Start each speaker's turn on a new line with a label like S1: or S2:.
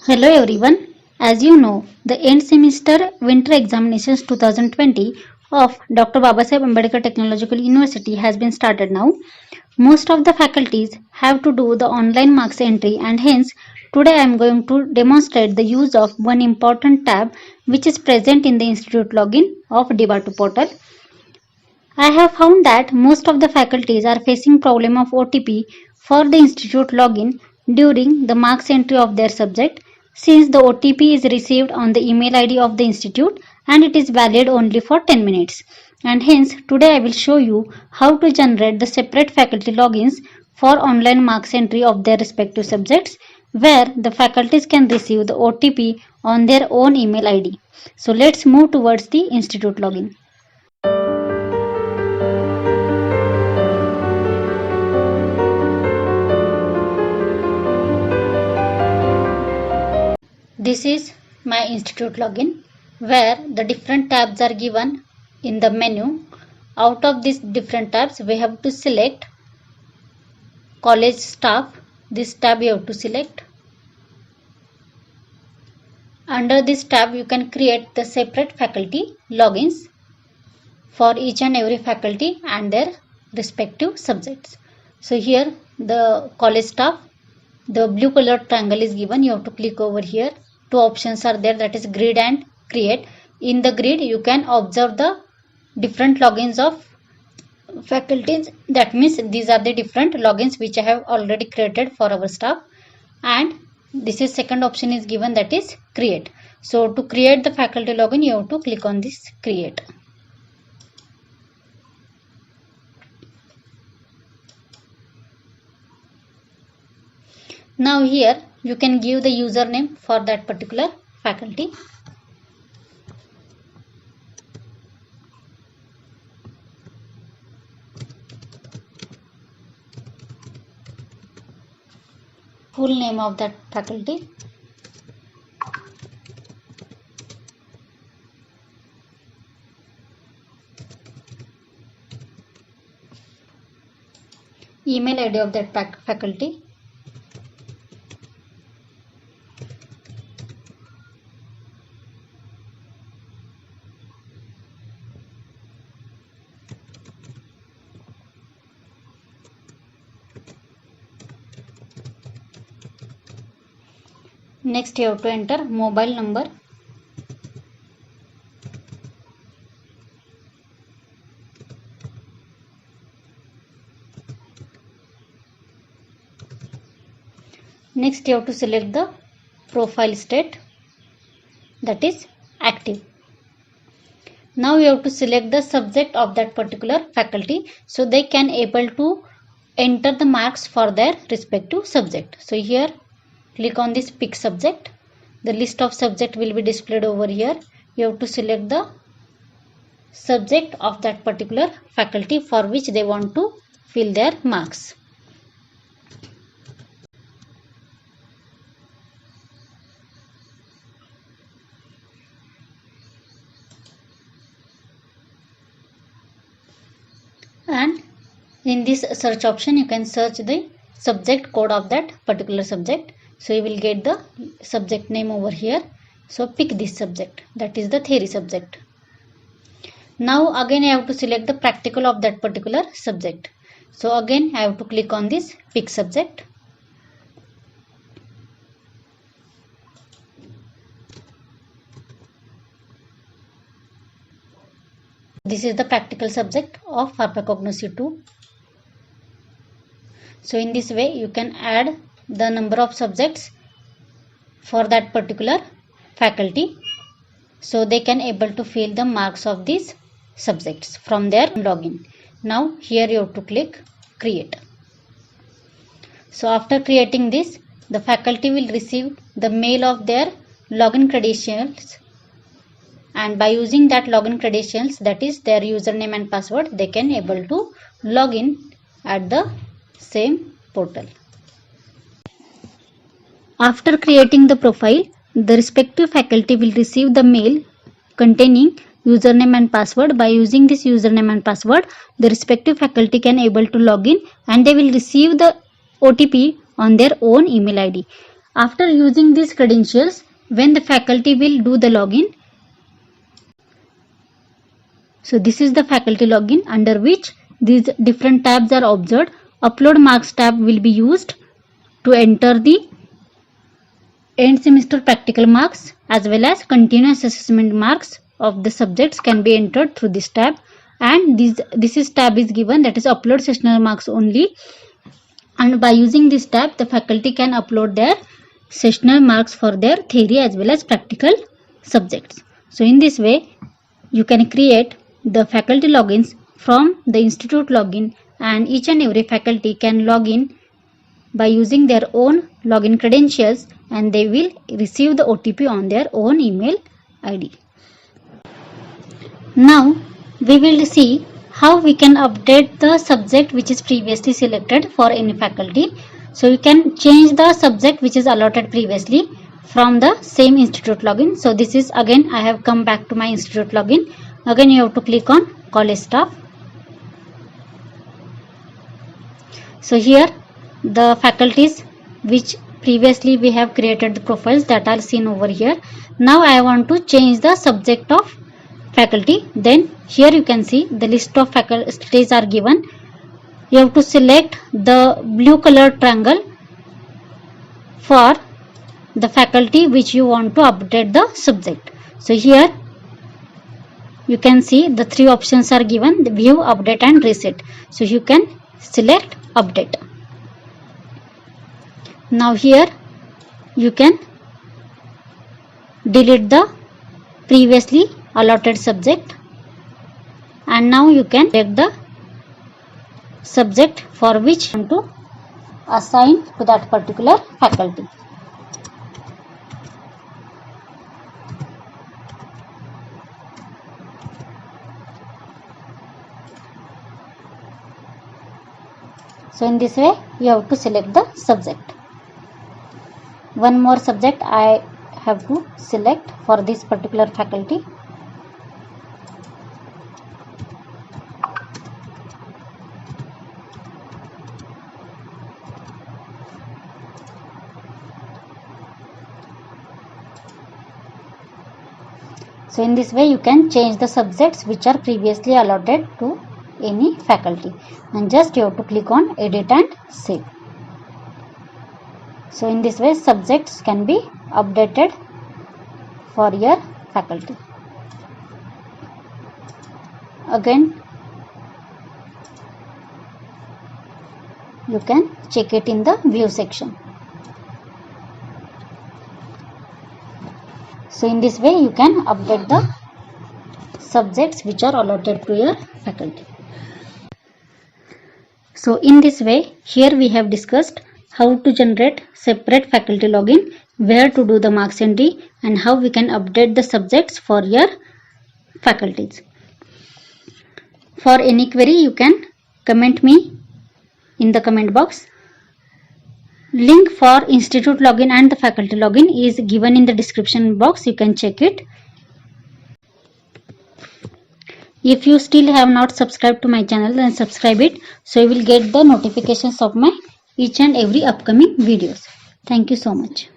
S1: Hello everyone. As you know, the end semester winter examinations 2020 of Dr. Babasaheb Ambedkar Technological University has been started now. Most of the faculties have to do the online marks entry, and hence today I am going to demonstrate the use of one important tab which is present in the institute login of Debatu portal. I have found that most of the faculties are facing problem of OTP for the institute login during the marks entry of their subject, since the OTP is received on the email ID of the institute and it is valid only for 10 minutes. And hence today I will show you how to generate the separate faculty logins for online marks entry of their respective subjects, where the faculties can receive the OTP on their own email ID. So let's move towards the institute login. This is my institute login, where the different tabs are given in the menu. Out of these different tabs we have to select college staff. This tab you have to select. Under this tab you can create the separate faculty logins for each and every faculty and their respective subjects. So here the college staff, the blue color triangle is given. You have to click over here. Two options are there, that is grid and create. In the grid you can observe the different logins of faculties. That means these are the different logins which I have already created for our staff, and this is second option is given, that is create. So to create the faculty login you have to click on this create. Now here you can give the username for that particular faculty. Full name of that faculty. Email ID of that faculty. Next you have to enter mobile number. Next you have to select the profile state, that is active. Now you have to select the subject of that particular faculty so they can able to enter the marks for their respective subject. So here click on this pick subject. The list of subject will be displayed over here. You have to select the subject of that particular faculty for which they want to fill their marks. And in this search option you can search the subject code of that particular subject. So you will get the subject name over here. So pick this subject, that is the theory subject. Now again I have to select the practical of that particular subject. So again I have to click on this pick subject. This is the practical subject of Pharmacognosy 2. So in this way you can add the number of subjects for that particular faculty, so they can able to fill the marks of these subjects from their login. Now here you have to click create. So after creating this, the faculty will receive the mail of their login credentials, and by using that login credentials, that is their username and password, they can able to log in at the same portal. After creating the profile, the respective faculty will receive the mail containing username and password. By using this username and password, the respective faculty can able to log in and they will receive the OTP on their own email ID. After using these credentials, when the faculty will do the login, so this is the faculty login under which these different tabs are observed. Upload marks tab will be used to enter the end semester practical marks as well as continuous assessment marks of the subjects can be entered through this tab, and this tab is given, that is upload sessional marks only, and by using this tab the faculty can upload their sessional marks for their theory as well as practical subjects. So in this way you can create the faculty logins from the institute login, and each and every faculty can log in by using their own login credentials, and they will receive the OTP on their own email ID. Now we will see how we can update the subject which is previously selected for any faculty. So you can change the subject which is allotted previously from the same institute login. So this is, again I have come back to my institute login. Again you have to click on college staff. So here the faculties which previously we have created the profiles that are seen over here. Now I want to change the subject of faculty. Then here you can see the list of faculties are given. You have to select the blue color triangle for the faculty which you want to update the subject. So here you can see the three options are given: the view, update and reset. So you can select update. Now here you can delete the previously allotted subject, and now you can select the subject for which you want to assign to that particular faculty. So in this way you have to select the subject. One more subject I have to select for this particular faculty. So in this way you can change the subjects which are previously allotted to any faculty, and just you have to click on edit and save. So in this way subjects can be updated for your faculty. Again you can check it in the view section. So in this way you can update the subjects which are allotted to your faculty. So in this way, here we have discussed how to generate separate faculty login, where to do the marks entry, and how we can update the subjects for your faculties. For any query you can comment me in the comment box. Link for institute login and the faculty login is given in the description box. You can check it. If you still have not subscribed to my channel, then subscribe it so you will get the notifications of my each and every upcoming videos. Thank you so much.